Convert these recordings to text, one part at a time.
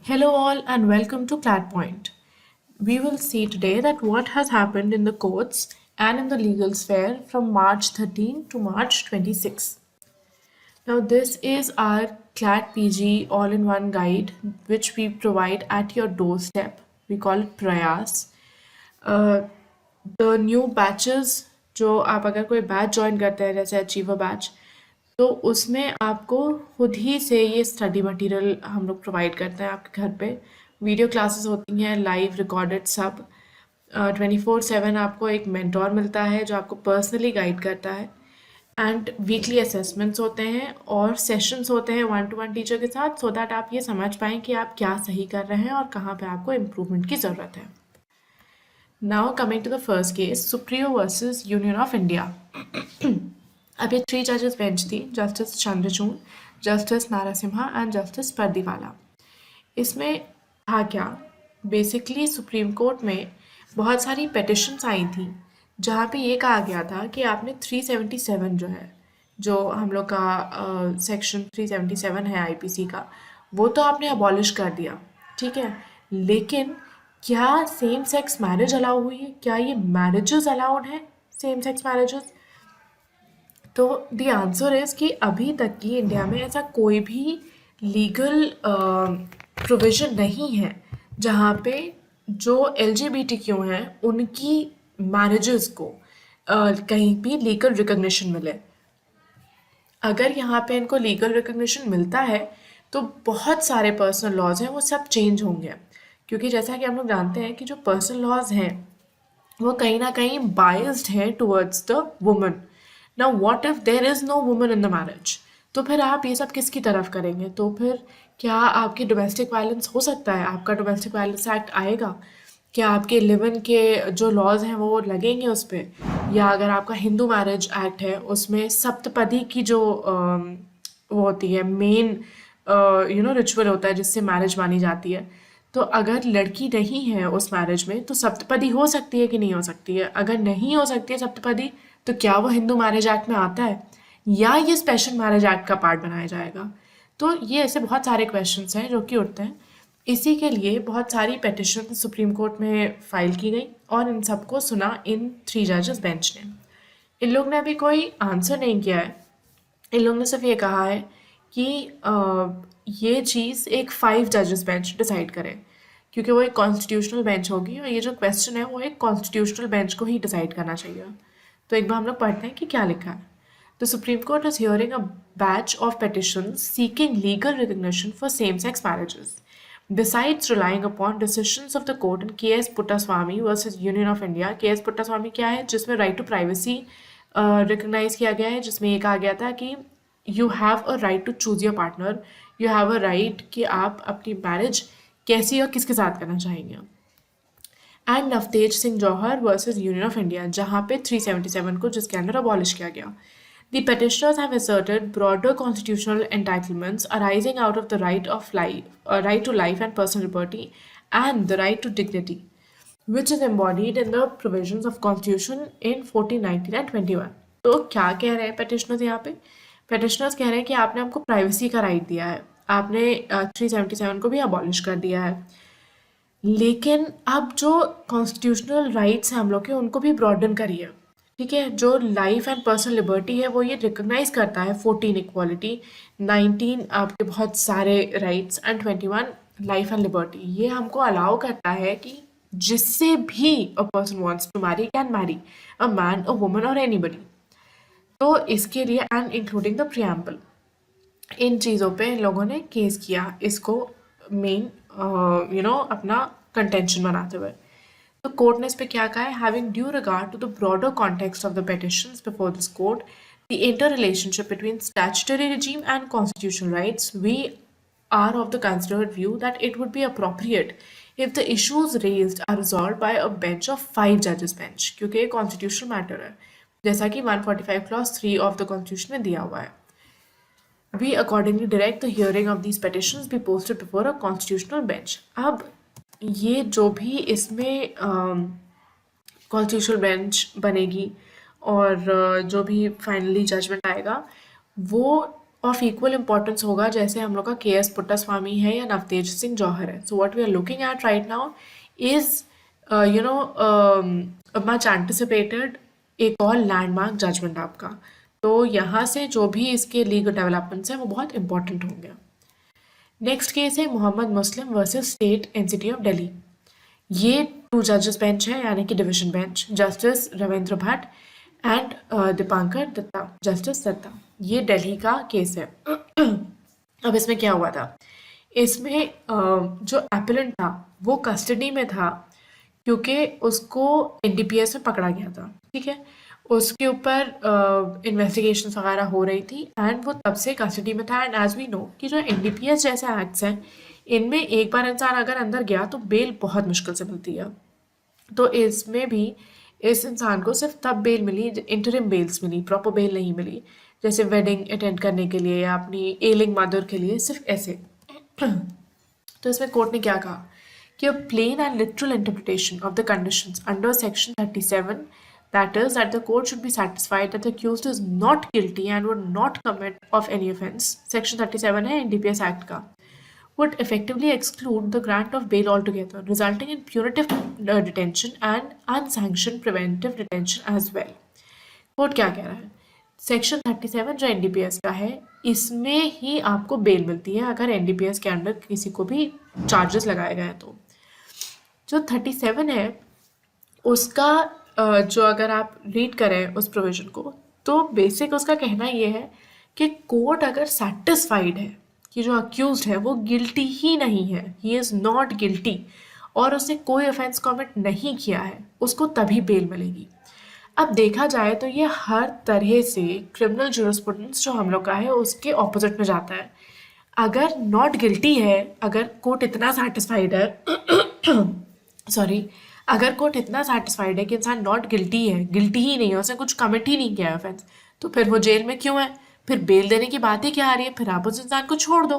Hello all and welcome to Clat Point. We will see today that what has happened in the courts and in the legal sphere from March 13 to March 26. Now this is our Clat PG all-in-one guide which we provide at your doorstep. We call it Prayas. The new batches जो आप अगर कोई batch join करते हैं जैसे achiever batch तो उसमें आपको खुद ही से ये स्टडी मटेरियल हम लोग प्रोवाइड करते हैं आपके घर पे वीडियो क्लासेस होती हैं लाइव रिकॉर्डेड सब 24/7 आपको एक मेंटोर मिलता है जो आपको पर्सनली गाइड करता है एंड वीकली असेसमेंट्स होते हैं और सेशंस होते हैं 1-to-1 टीचर के साथ सो दैट आप ये समझ पाएँ कि आप क्या सही कर रहे हैं और कहाँ पे आपको इम्प्रूवमेंट की ज़रूरत है. Now coming to the first case, Supriyo versus Union of India. अब ये 3 जजेस बेंच थी, justice Chandrachud, justice Narasimha and justice Pardiwala. इसमें था क्या, बेसिकली सुप्रीम कोर्ट में बहुत सारी पेटिशन्स आई थी जहाँ पे ये कहा गया था कि आपने 377 जो है, जो हम लोग का सेक्शन 377 है आईपीसी का, वो तो आपने अबॉलिश कर दिया, ठीक है, लेकिन क्या सेम सेक्स मैरिज अलाउ हुई है, क्या ये मैरिजेस अलाउड है, सेम सेक्स मैरिजेस? तो द आंसर इज कि अभी तक की इंडिया में ऐसा कोई भी लीगल प्रोविजन नहीं है जहाँ पे जो LGBTQ हैं उनकी मैरिजेस को कहीं भी लीगल रिकग्निशन मिले. अगर यहाँ पे इनको लीगल रिकग्निशन मिलता है तो बहुत सारे पर्सनल लॉज हैं वो सब चेंज होंगे, क्योंकि जैसा कि हम लोग जानते हैं कि जो पर्सनल लॉज हैं वो कहीं ना कहीं बायस्ड हैं towards the woman. Now what if there is no woman in the marriage, तो फिर आप ये सब किसकी तरफ करेंगे? तो फिर क्या आपकी डोमेस्टिक वायलेंस हो सकता है, आपका डोमेस्टिक वायलेंस एक्ट आएगा, क्या आपके लिव इन के जो लॉज हैं वो लगेंगे उस पर, या अगर आपका हिंदू मैरिज एक्ट है उसमें सप्तपदी की जो वो होती है मेन रिचुअल होता है जिससे मैरिज मानी जाती है, तो अगर लड़की नहीं है उस मैरिज में तो सप्तपदी हो सकती है कि नहीं हो सकती है? अगर नहीं हो सकती है सप्तपदी तो क्या वो हिंदू मैरिज एक्ट में आता है या ये स्पेशल मैरिज एक्ट का पार्ट बनाया जाएगा? तो ये ऐसे बहुत सारे क्वेश्चंस हैं जो कि उठते हैं. इसी के लिए बहुत सारी पेटिशन सुप्रीम कोर्ट में फाइल की गई और इन सबको सुना इन 3 जजेस बेंच ने. इन लोग ने अभी कोई आंसर नहीं किया है. इन लोग ने सिर्फ ये कहा है कि ये चीज़ एक 5 जजेस बेंच डिसाइड करे, क्योंकि वो एक कॉन्स्टिट्यूशनल बेंच होगी और ये जो क्वेश्चन है वो एक कॉन्स्टिट्यूशनल बेंच को ही डिसाइड करना चाहिए. तो एक बार हम लोग पढ़ते हैं कि क्या लिखा है. The Supreme Court is hearing a batch of petitions seeking legal recognition for same-sex marriages. Besides relying upon decisions of the court in K.S. Puttaswamy versus Union of India, K.S. Puttaswamy क्या है, जिसमें right to privacy recognize किया गया है, जिसमें ये कहा गया था कि you have a right to choose your partner, you have a right कि आप अपनी marriage कैसी और किसके साथ करना चाहेंगे. And Navtej Singh Johar versus union of India, जहाँ पे 377 को जिसके अंदर अबॉलिश किया गया. The petitioners have asserted broader constitutional entitlements arising out of the right to life and personal liberty and the right to dignity, which is embodied in the provisions of Constitution in 14, 19 and 21. तो क्या कह रहे हैं petitioners यहाँ पे? Petitioners कह रहे हैं कि आपने हमको प्राइवेसी का राइट दिया है, आपने 377 को भी अबॉलिश कर दिया है, लेकिन अब जो कॉन्स्टिट्यूशनल राइट्स हैं हम लोग के उनको भी ब्रॉडन करिए, ठीक है. जो लाइफ एंड पर्सनल लिबर्टी है वो ये रिकॉग्नाइज करता है, 14 इक्वालिटी, 19 आपके बहुत सारे rights and 21 life and liberty. ये हमको अलाउ करता है कि जिससे भी a person wants to marry can marry a man, a woman और एनीबडी. तो इसके लिए एंड इंक्लूडिंग द प्रियम्बल, इन चीज़ों पे इन लोगों ने केस किया, इसको मेन अपना कंटेंशन बनाते हुए. तो कोर्ट ने इस पे क्या कहा है? Having due regard to the broader context of the petitions before this court, the inter relationship between statutory regime and constitutional rights, we are of the considered view that it would be appropriate if the issues raised are resolved by a bench of 5 judges bench, क्योंकि ये constitutional matter है जैसा कि 145 clause 3 of the constitution में दिया हुआ है. We accordingly direct the hearing of these petitions be posted before a constitutional bench. अब ये जो भी इसमें कॉन्स्टिट्यूशनल बेंच बनेगी और जो भी फाइनली जजमेंट आएगा वो ऑफ इक्वल इंपॉर्टेंस होगा जैसे हम लोग का के.एस. पुट्टास्वामी है या नवतेज सिंह जौहर है. So what we are looking at right now is much anticipated एक और लैंडमार्क जजमेंट आपका. तो यहाँ से जो भी इसके लीगल डेवलपमेंट्स हैं वो बहुत इंपॉर्टेंट होंगे. नेक्स्ट केस है Mohammad Muslim versus state NCT of Delhi. ये 2 जजेस बेंच है यानी कि division bench, justice Ravindra Bhat and Dipankar Datta, justice Datta. ये दिल्ली का केस है. अब इसमें क्या हुआ था, इसमें जो एपेलेंट था वो कस्टडी में था क्योंकि उसको एनडीपीएस में पकड़ा गया था. ठीक है, उसके ऊपर इन्वेस्टिगेशन वगैरह हो रही थी एंड वो तब से कस्टडी में था. एंड एज वी नो कि जो एनडीपीएस जैसे एक्ट्स हैं इनमें एक बार इंसान अगर अंदर गया तो बेल बहुत मुश्किल से मिलती है. तो इसमें भी इस इंसान को सिर्फ तब बेल मिली, इंटरिम बेल्स मिली, प्रॉपर बेल नहीं मिली. जैसे वेडिंग अटेंड करने के लिए या अपनी एलिंग मदर के लिए, सिर्फ ऐसे. तो इसमें कोर्ट ने क्या कहा कि a plain and literal interpretation of the conditions under section 37, that is that the court should be satisfied that the accused is not guilty and would not commit of any offence, section 37 है NDPS Act का, would effectively exclude the grant of bail altogether, resulting in punitive detention and unsanctioned preventive detention as well. Court क्या कह रहा है, section 37 जो NDPS का है इसमें ही आपको बेल मिलती है अगर एनडीपीएस के अंडर किसी को भी चार्जेस लगाए गए. तो जो 37 है उसका जो अगर आप रीड करें उस प्रोविजन को तो बेसिक उसका कहना ये है कि कोर्ट अगर सेटिस्फाइड है कि जो अक्यूज्ड है वो गिल्टी ही नहीं है, ही इज़ नॉट गिल्टी, और उसने कोई ऑफेंस कमिट नहीं किया है, उसको तभी बेल मिलेगी. अब देखा जाए तो ये हर तरह से क्रिमिनल जूरिस्प्रूडेंस जो हम लोग का है उसके ऑपोजिट में जाता है. अगर नॉट गिल्टी है, अगर कोर्ट इतना सेटिस्फाइड है सॉरी, अगर कोर्ट इतना सेटिस्फाइड है कि इंसान नॉट गिल्टी है, गिल्टी ही नहीं है, उसने कुछ कमिट ही नहीं किया है ऑफेंस, तो फिर वो जेल में क्यों है? फिर बेल देने की बात ही क्या आ रही है? फिर आप उस इंसान को छोड़ दो.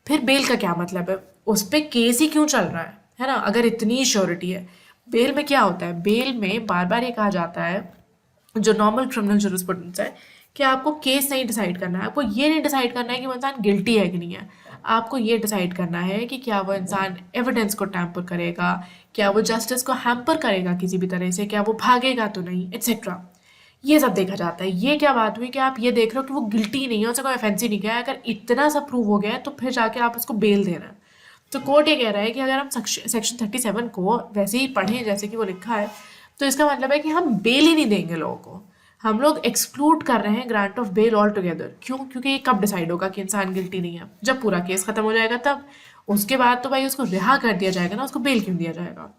फिर बेल का क्या मतलब है? उस पर केस ही क्यों चल रहा है ना? अगर इतनी श्योरिटी है. बेल में क्या होता है, बेल में बार बार ये कहा जाता है जो नॉर्मल क्रिमिनल जूरिस्प्रूडेंस है कि आपको केस नहीं डिसाइड करना है, आपको ये नहीं डिसाइड करना है कि वो इंसान गिल्टी है कि नहीं है, आपको ये डिसाइड करना है कि क्या वो इंसान एविडेंस को टैम्पर करेगा, क्या वो जस्टिस को हैम्पर करेगा किसी भी तरह से, क्या वो भागेगा तो नहीं, एट्सेट्रा. ये सब देखा जाता है. ये क्या बात हुई कि आप ये देख रहे हो कि वो गिल्टी नहीं है, उसे कोई ऑफेंस ही नहीं किया है. अगर इतना सब प्रूव हो गया है तो फिर जाके आप उसको बेल देना है. तो कोर्ट ये कह रहा है कि अगर हम सेक्शन 37 को वैसे ही पढ़ें जैसे कि वो लिखा है तो इसका मतलब है कि हम बेल ही नहीं देंगे लोगों को. हम लोग एक्सक्लूड कर रहे हैं grant of bail altogether. क्यों? क्योंकि ये कब डिसाइड होगा कि इंसान गिल्टी नहीं है? जब पूरा केस खत्म हो जाएगा तब. उसके बाद तो भाई उसको रिहा कर दिया जाएगा ना, उसको बेल क्यों दिया जाएगा?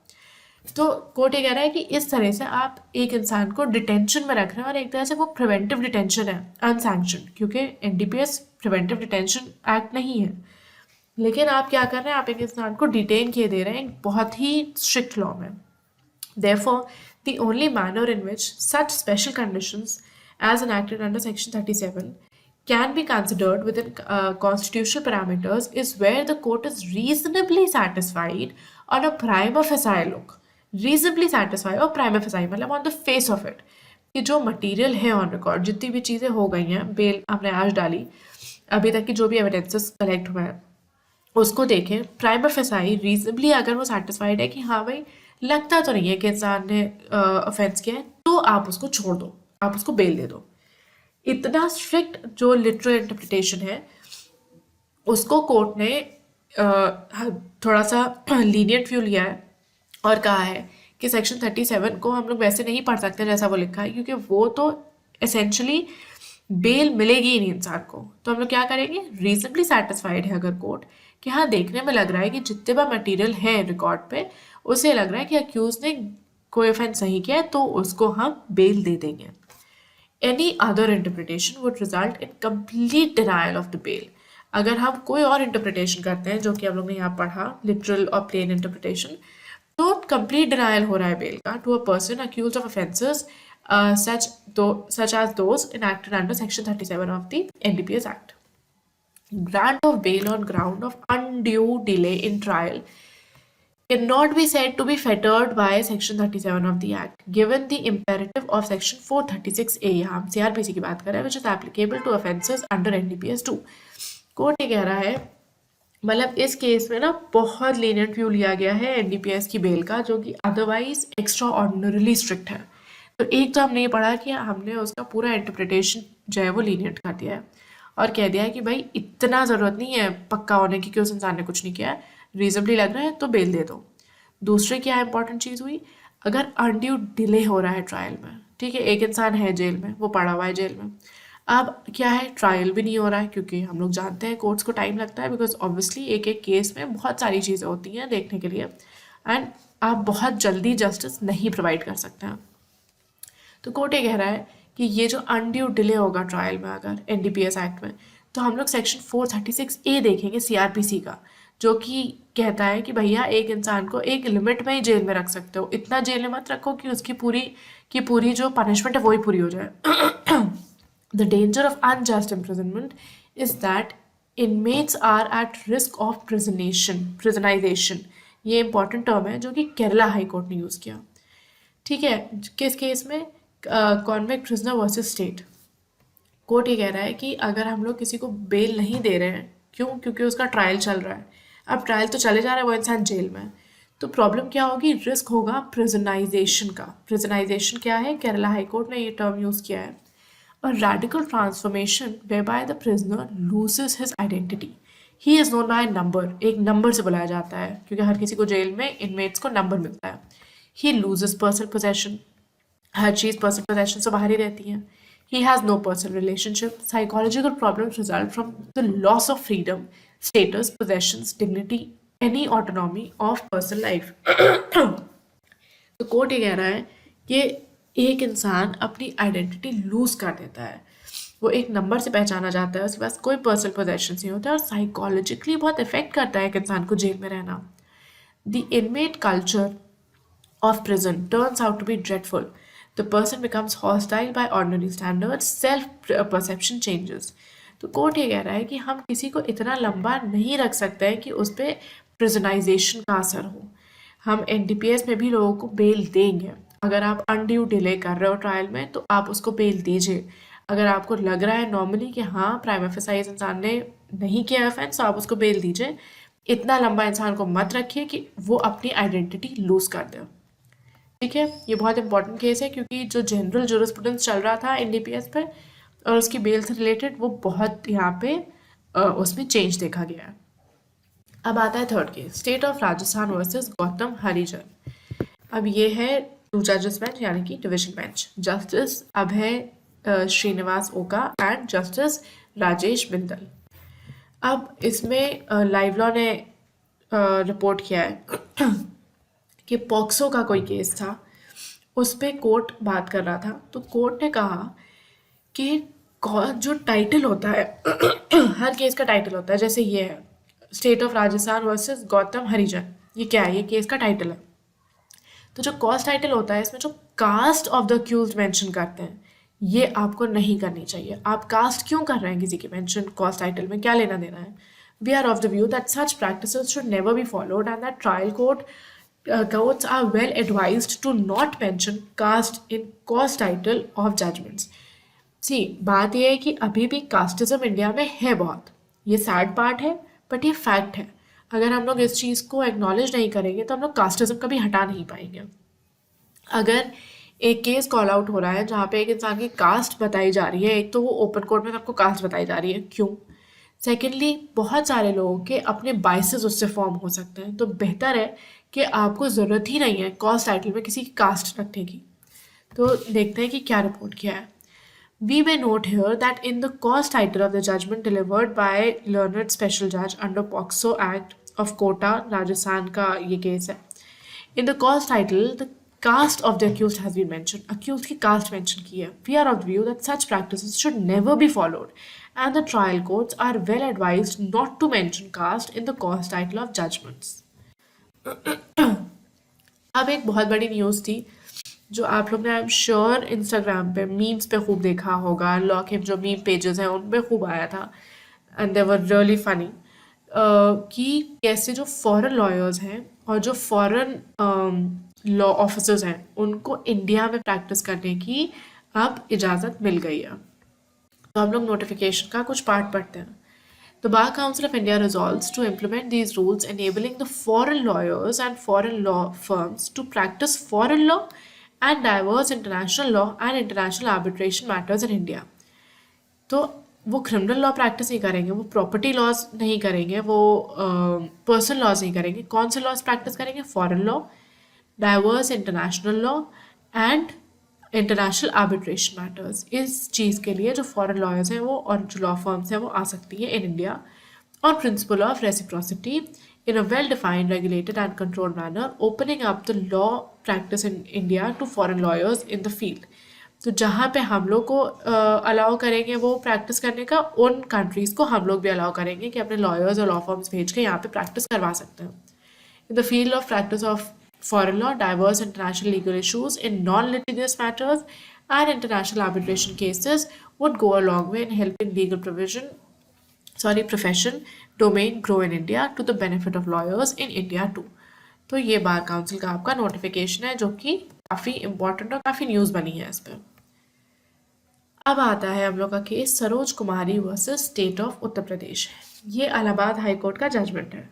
तो कोर्ट ये कह रहा है कि इस तरह से आप एक इंसान को डिटेंशन में रख रहे हैं और एक तरह से वो प्रिवेंटिव डिटेंशन है, अनसैंक्शनड, क्योंकि एनडीपीएस प्रिवेंटिव डिटेंशन एक्ट नहीं है. लेकिन आप क्या कर रहे हैं, आप एक इंसान को डिटेन किए दे रहे हैं एक बहुत ही स्ट्रिक्ट लॉ में. Therefore, the only manner in which such special conditions as enacted under Section 37 can be considered within constitutional parameters is where the court is reasonably satisfied on a prima facie look. Reasonably satisfied और prima facie मतलब on the face of it कि जो material है on record, जितनी भी चीज़ें हो गई हैं, बेल आपने आज डाली, अभी तक की जो भी एविडेंसेस कलेक्ट हुए हैं उसको देखें, प्राइमा फेसाई रीजनबली अगर वो सेटिस्फाइड है कि हाँ भाई लगता तो नहीं है कि इंसान ने ऑफेंस किया है, तो आप उसको छोड़ दो, आप उसको बेल दे दो. इतना स्ट्रिक्ट जो लिटरल इंटरप्रिटेशन है उसको कोर्ट ने थोड़ा सा लीनियंट व्यू लिया है और कहा है कि सेक्शन 37 को हम लोग वैसे नहीं पढ़ सकते जैसा वो लिखा है, क्योंकि वो तो एसेंशली बेल मिलेगी ही नहीं इंसान को. तो हम लोग क्या करेंगे, रीजनबली सेटिस्फाइड है अगर कोर्ट कि हाँ देखने में लग रहा है कि जितने बार मटेरियल है रिकॉर्ड पे उसे लग रहा है कि अक्यूज ने कोई ऑफेंस नहीं किया है, तो उसको हम बेल दे देंगे. Any other interpretation would result in complete denial of the bail. अगर हम कोई और इंटरप्रिटेशन करते हैं जो कि हम लोग ने यहाँ पढ़ा, लिटरल और प्लेन इंटरप्रिटेशन, तो कंप्लीट डिनायल हो रहा है बेल का to a person accused of offences such as those enacted under Section 37 of the NDPS Act. Grant of bail on ground of undue delay in trial can not be said to be fettered by section 37 of the act given the imperative of section 436A। यहाँ CRPC की बात कर रहे हैं, which is applicable to offences under NDPS 2। Court ये कह रहा है, मतलब इस केस में ना बहुत लीनियंट व्यू लिया गया है NDPS की बेल का, जो कि अदरवाइज एक्स्ट्रा ऑर्डिनरीली स्ट्रिक्ट है। तो एक तो हमने ये पढ़ा कि हमने उसका पूरा इंटरप्रिटेशन जो है वो लीनियंट कर दिया है और कह दिया है कि भाई इतना ज़रूरत नहीं है पक्का होने की कि उस इंसान ने कुछ नहीं किया है, रीजनबली लग रहा है तो बेल दे दो। दूसरी क्या इंपॉर्टेंट चीज़ हुई, अगर अनड्यू डिले हो रहा है ट्रायल में, ठीक है, एक इंसान है जेल में, वो पड़ा हुआ है जेल में, अब क्या है, ट्रायल भी नहीं हो रहा है, क्योंकि हम लोग जानते हैं कोर्ट्स को टाइम लगता है, बिकॉज ऑब्वियसली एक एक केस में बहुत सारी चीज़ें होती हैं देखने के लिए, एंड आप बहुत जल्दी जस्टिस नहीं प्रोवाइड कर सकते हैं। तो कोर्ट ये कह रहा है कि ये जो अनड्यू डिले होगा ट्रायल में अगर NDPS एक्ट में, तो हम लोग सेक्शन 436A देखेंगे CRPC का, जो कि कहता है कि भैया एक इंसान को एक लिमिट में ही जेल में रख सकते हो, इतना जेल में मत रखो कि उसकी पूरी जो पनिशमेंट है वही पूरी हो जाए। The danger of unjust imprisonment is that inmates are at risk of prisonization। ये इंपॉर्टेंट टर्म है जो कि केरला हाई कोर्ट ने यूज़ किया, ठीक है, किस केस में, convict prisoner versus state. Court ये कह रहा है कि अगर हम लोग किसी को बेल नहीं दे रहे हैं, क्यों, क्योंकि उसका ट्रायल चल रहा है, अब ट्रायल तो चले जा रहा है, वो इंसान जेल में है, तो प्रॉब्लम क्या होगी, रिस्क होगा प्रिजनाइजेशन का। प्रिजनाइजेशन क्या है, केरला हाई कोर्ट ने ये टर्म यूज़ किया है। A radical transformation whereby the prisoner loses his identity. He is known by a number, एक नंबर से बुलाया जाता है, क्योंकि हर किसी को जेल में इनमेट्स को नंबर मिलता है। He loses personal possession, her cheese personal possession से बाहर ही रहती है। He has no personal relationship. Psychological problems result from the loss of freedom, status, possessions, dignity, any autonomy of personal life. तो court ये कह रहा है कि एक इंसान अपनी आइडेंटिटी लूज कर देता है, वो एक नंबर से पहचाना जाता है, उसके पास कोई पर्सनल पोजेशन नहीं होता है, और साइकोलॉजिकली बहुत इफेक्ट करता है एक इंसान को जेल में रहना। The inmate culture of prison turns out to be dreadful. The person becomes hostile by ordinary standards, self-perception changes. तो कोर्ट ये कह रहा है कि हम किसी को इतना लंबा नहीं रख सकते हैं कि उस पर प्रिजनाइजेशन का असर हो। हम NDPS में भी लोगों को बेल देंगे, अगर आप अनड्यू डिले कर रहे हो ट्रायल में तो आप उसको बेल दीजिए। अगर आपको लग रहा है नॉर्मली कि हाँ प्राइमा फेसाई इस इंसान ने नहीं किया ऑफेंस, तो आप उसको बेल दीजिए। इतना लंबा इंसान को मत रखिए कि वो अपनी आइडेंटिटी लूज कर दे, ठीक है। ये बहुत इंपॉर्टेंट केस है, क्योंकि जो जनरल जूरिस्प्रूडेंस चल रहा था NDPS पे और उसकी बेल से रिलेटेड, वो बहुत यहाँ पे उसमें चेंज देखा गया है। अब आता है third case, state of Rajasthan versus Gautam Harijan. अब ये है 2 जजेस बेंच, यानी कि division bench, justice Abhay Shrinivas Oka and justice Rajesh Bindal. अब इसमें लाइव लॉ ने रिपोर्ट किया है कि पॉक्सो का कोई केस था, उस पर कोर्ट बात कर रहा था, तो कोर्ट ने कहा कि जो टाइटल होता है हर केस का टाइटल होता है, जैसे ये है state of Rajasthan versus Gautam Harijan, ये क्या है, ये केस का टाइटल है। तो जो कॉज टाइटल होता है, इसमें जो caste of the accused mention करते हैं, ये आपको नहीं करनी चाहिए। आप कास्ट क्यों कर रहे हैं किसी की मेंशन कॉज टाइटल में, क्या लेना देना है। We are of the view that such practices should never be followed and that trial courts are well advised to not mention caste in cause title of judgments. See, बात यह है कि अभी भी कास्टिज्म इंडिया में है बहुत, ये सैड पार्ट है बट ये फैक्ट है। अगर हम लोग इस चीज़ को एक्नॉलेज नहीं करेंगे तो हम लोग कास्टिज्म कभी हटा नहीं पाएंगे। अगर एक केस कॉल आउट हो रहा है जहाँ पे एक इंसान की कास्ट बताई जा रही है, एक तो वो ओपन कोर्ट में सबको कास्ट बताई जा रही है, क्यों। सेकेंडली, बहुत सारे लोगों के अपने बाइसेस उससे फॉर्म हो सकते हैं, तो बेहतर है कि आपको ज़रूरत ही नहीं है कॉज टाइटल में किसी की कास्ट रखने की। तो देखते हैं कि क्या रिपोर्ट किया है। We may note here that in the cause title of the judgment delivered by learned special judge under POCSO Act of Kota, Rajasthan का ये केस है। In the cause title, the caste of the accused has been mentioned. Accused की caste mention की है। We are of the view that such practices should never be followed, and the trial courts are well advised not to mention caste in the cause title of judgments. अब एक बहुत बड़ी news थी जो आप लोग ने आई एम श्योर इंस्टाग्राम पे मीम्स पे खूब देखा होगा, लॉक हिम जो मीम पेजेस हैं उन पे खूब आया था, and they were really funny, कि कैसे जो फॉरेन लॉयर्स हैं और जो फॉरेन लॉ ऑफिसर्स हैं उनको इंडिया में प्रैक्टिस करने की अब इजाज़त मिल गई है। तो हम लोग नोटिफिकेशन का कुछ पार्ट पढ़ते हैं। The Bar Council of India resolves to implement these rules, enabling the foreign lawyers and foreign law firms to practice foreign law and diverse international law and international arbitration matters in India. तो वो criminal law practice नहीं करेंगे, वो property laws नहीं करेंगे, वो personal laws नहीं करेंगे। कौन से लॉज प्रैक्टिस करेंगे? Foreign law, diverse international law and international arbitration matters. इस चीज़ के लिए जो फॉरेन लॉयर्स हैं वो और जो लॉ फर्म्स हैं वो आ सकती है इन इंडिया। और principle of reciprocity in a well defined regulated and controlled manner, opening up the law practice in India to foreign lawyers in the field. तो जहाँ पे हम लोग को अलाउ करेंगे वो प्रैक्टिस करने का, उन कंट्रीज़ को हम लोग भी अलाउ करेंगे कि अपने लॉयर्स और लॉ फर्म्स भेज के यहाँ पे प्रैक्टिस करवा सकते हैं। In the field of practice of foreign law, diverse international legal issues in non-litigious matters and international arbitration cases would go a long way in helping legal profession domain grow in India to the benefit of lawyers in India too. तो ये bar council का आपका notification है जो कि काफ़ी important और काफ़ी न्यूज़ बनी है इस पर। अब आता है हम लोग का case Saroj Kumari versus state of Uttar Pradesh. ये इलाहाबाद हाई कोर्ट का जजमेंट है।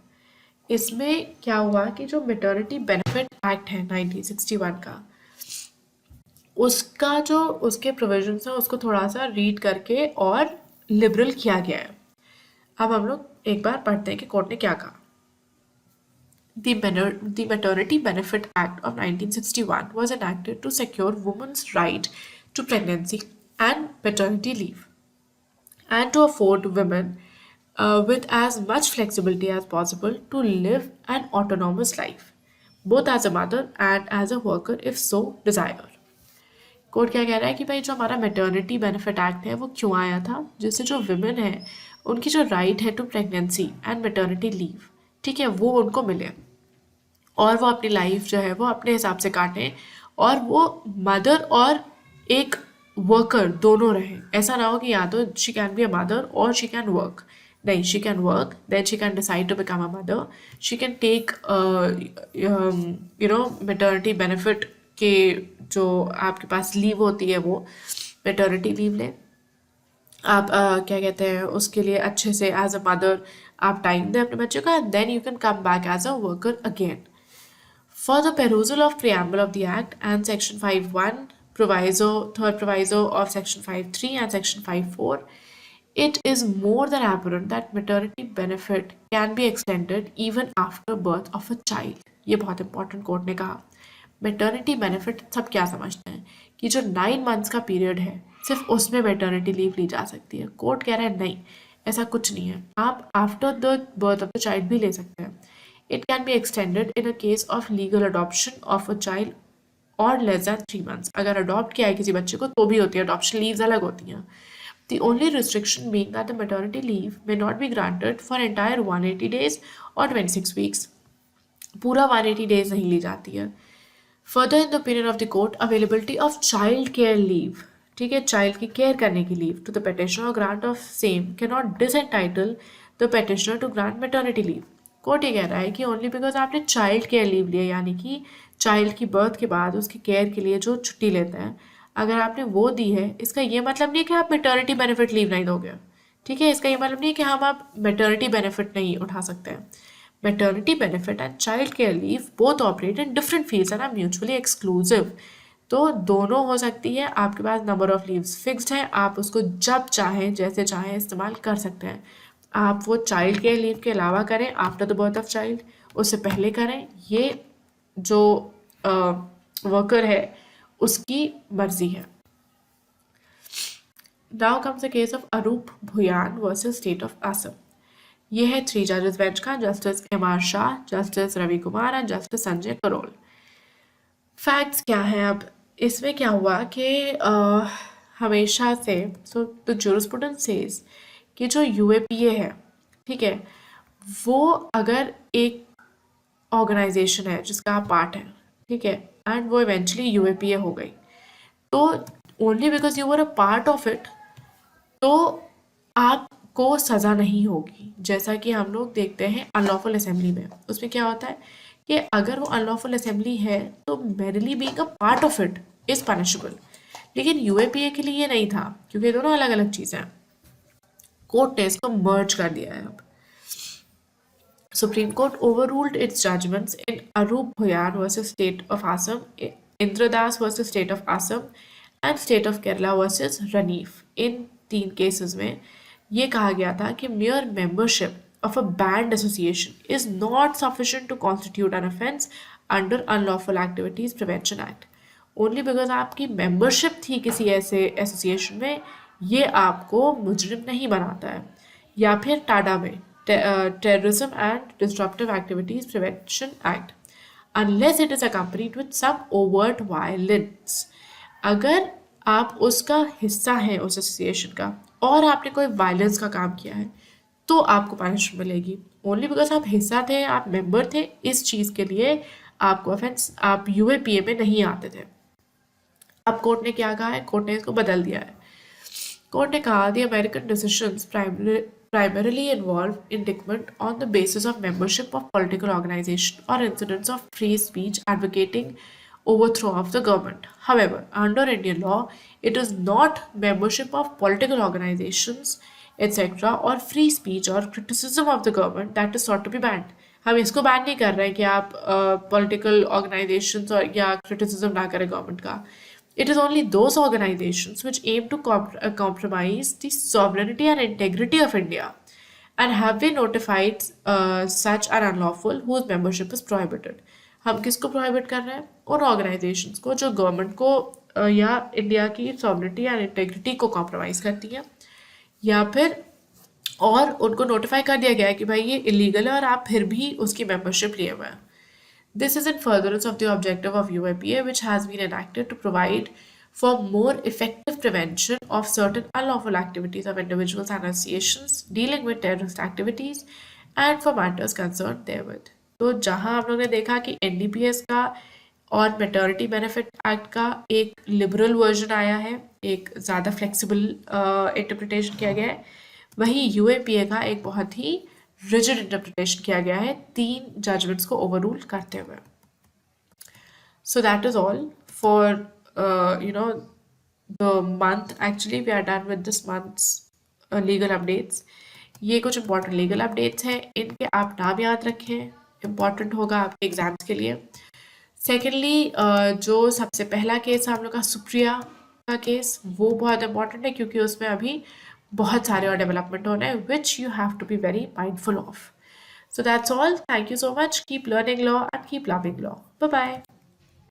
इसमें क्या हुआ कि जो मैटरनिटी बेनिफिट एक्ट है 1961 का, उसका जो उसके प्रोविजंस है उसको थोड़ा सा रीड करके और लिबरल किया गया है। अब हम लोग एक बार पढ़ते हैं कि कोर्ट ने क्या कहा। The Maternity Benefit Act of 1961 was enacted to secure women's right to pregnancy and maternity leave and to afford women with as much flexibility as possible to live an autonomous life, both as a mother and as a worker if so desire. Court क्या कह रहा है कि भाई जो हमारा maternity benefit act है वो क्यों आया था, जिससे जो विमेन है उनकी जो राइट है to pregnancy and maternity leave, ठीक है, वो उनको मिले और वो अपनी लाइफ जो है वो अपने हिसाब से काटें और वो मदर और एक वर्कर दोनों रहें। ऐसा ना हो कि या तो she can be a mother और शी कैन वर्क, नहीं, she can work then she can decide to become a mother, she can take maternity benefit के जो आपके पास लीव होती है वो मैटरनिटी लीव लें आप, क्या कहते हैं, उसके लिए अच्छे से एज अ मदर आप टाइम दें अपने बच्चे का, then you can come back as a worker again. For the perusal of preamble of the Act and Section 5.1, third proviso of Section 5.3 and Section 5.4, it is more than apparent that maternity benefit can be extended even after birth of a child. ये बहुत important court ने कहा। Maternity benefit सब क्या समझते हैं कि जो 9 months का पीरियड है सिर्फ उसमें मैटरनिटी लीव ली जा सकती है। कोर्ट कह रहा है नहीं, ऐसा कुछ नहीं है, आप after the birth of the child भी ले सकते हैं। It can be extended in a case of legal adoption of a child or less than 3 months. अगर अडॉप्ट किया है किसी बच्चे को तो भी होती है, adoption leaves अलग होती हैं। The only restriction being that the maternity leave may not be granted for entire 180 days or 26 weeks. पूरा 180 days नहीं ली जाती है। Further, in the opinion of the court, availability of child care leave, ठीक है, child की care करने की leave to the petitioner grant of same cannot disentitle the petitioner to grant maternity leave. Court ये कह रहा है कि ओनली बिकॉज आपने चाइल्ड केयर लीव लिया, यानी कि चाइल्ड की बर्थ के बाद उसकी केयर के लिए जो छुट्टी लेते हैं, अगर आपने वो दी है, इसका ये मतलब नहीं कि आप मैटरनिटी बेनिफिट लीव नहीं दोगे, ठीक है, इसका ये मतलब नहीं कि हम आप मैटरनिटी बेनिफिट नहीं उठा सकते हैं। Maternity benefit and child care leave both operate in different fields and are mutually exclusive. तो दोनों हो सकती है, आपके पास नंबर ऑफ लीव्स फिक्स्ड है, आप उसको जब चाहें जैसे चाहें इस्तेमाल कर सकते हैं। आप वो चाइल्ड केयर लीव के अलावा करें after the birth of child, उससे पहले करें, ये जो वर्कर है उसकी मर्जी है। Now comes the case of Arup Bhuyan versus state of Assam. ये है 3 जजेस बेंच का, justice M R. Shah, justice Ravi Kumar and justice Sanjay Karol. Facts क्या हैं अब इसमें? क्या हुआ कि हमेशा से सो द जूरिस्प्रूडेंस सेज कि जो यूएपीए है, ठीक है, वो अगर एक ऑर्गेनाइजेशन है जिसका आप पार्ट है, ठीक है, एंड वो इवेंचुअली यूएपीए हो गई, तो only because you were a part of it तो आपको सज़ा नहीं होगी। जैसा कि हम लोग देखते हैं अनलॉफुल असेंबली में, उसमें क्या होता है कि अगर वो अनलॉफुल असेंबली है तो merely being a part of it is punishable, लेकिन यूएपीए के लिए ये नहीं था क्योंकि ये दोनों अलग अलग चीज़ें हैं। कोर्ट ने इसको मर्ज कर दिया है अब। Supreme Court overruled its judgments in Arup Bhuyan versus State of Assam, Indradas versus State of Assam, and State of Kerala versus Ranif. In 3 cases में ये कहा गया था कि mere membership of a banned association is not sufficient to constitute an offence under Unlawful Activities Prevention Act. Only because आपकी membership थी किसी ऐसे एसोसिएशन में, ये आपको मुजरिम नहीं बनाता है। या फिर टाडा में terrorism and disruptive activities prevention act, unless it is accompanied with some overt violence. अगर आप उसका हिस्सा हैं उस एसोसिएशन का और आपने कोई वायलेंस का काम किया है तो आपको पनिशमेंट मिलेगी। ओनली बिकॉज आप हिस्सा थे, आप मेंबर थे, इस चीज़ के लिए आपको ऑफेंस, आप यूएपीए में नहीं आते थे। अब कोर्ट ने क्या कहा है, कोर्ट ने इसको बदल दिया है। कोर्ट ने कहा the American decisions primarily involve indictment on the basis of membership of political organization or incidents of free speech advocating overthrow of the government. However, under Indian law, it is not membership of political organizations, etc. or free speech or criticism of the government that is sought to be banned. हम इसको ban नहीं कर रहे हैं कि आप political organisations और या क्रिटिसिज्म ना करें गवर्नमेंट का। It is only those organizations which aim to compromise the sovereignty and integrity of India and have been notified such are unlawful whose membership is prohibited. हम किसको prohibit कर रहे हैं? उन organizations को जो गवर्नमेंट को या इंडिया की sovereignty and integrity को compromise करती हैं, या फिर और उनको notify कर दिया गया है कि भाई ये illegal है और आप फिर भी उसकी membership लिए हुए हैं। This is in furtherance of the objective of UAPA, which has been enacted to provide for more effective prevention of certain unlawful activities of individuals and associations dealing with terrorist activities and for matters concerned therewith. तो जहां हम लोगों ने देखा कि NDPS का और maternity benefit act का एक लिबरल वर्जन आया है, एक ज़्यादा फ्लेक्सिबल इंटरप्रिटेशन किया गया है, वहीं यूएपीए का एक बहुत ही रिजिड इंटरप्रिटेशन किया गया है 3 जजमेंट्स को ओवररूल करते हुए। So that is all for the month. Actually we are done with this month's legal updates. ये कुछ इंपॉर्टेंट लीगल अपडेट्स हैं, इनके आप नाम याद रखें, इम्पॉर्टेंट होगा आपके एग्जाम्स के लिए। सेकेंडली जो सबसे पहला केस हम लोग का सुप्रिया का केस, वो बहुत इंपॉर्टेंट है क्योंकि उसमें अभी बहुत सारे और डेवलपमेंट होने हैं which you have to be very mindful of. So that's all, thank you so much, keep learning law and keep loving law, bye bye.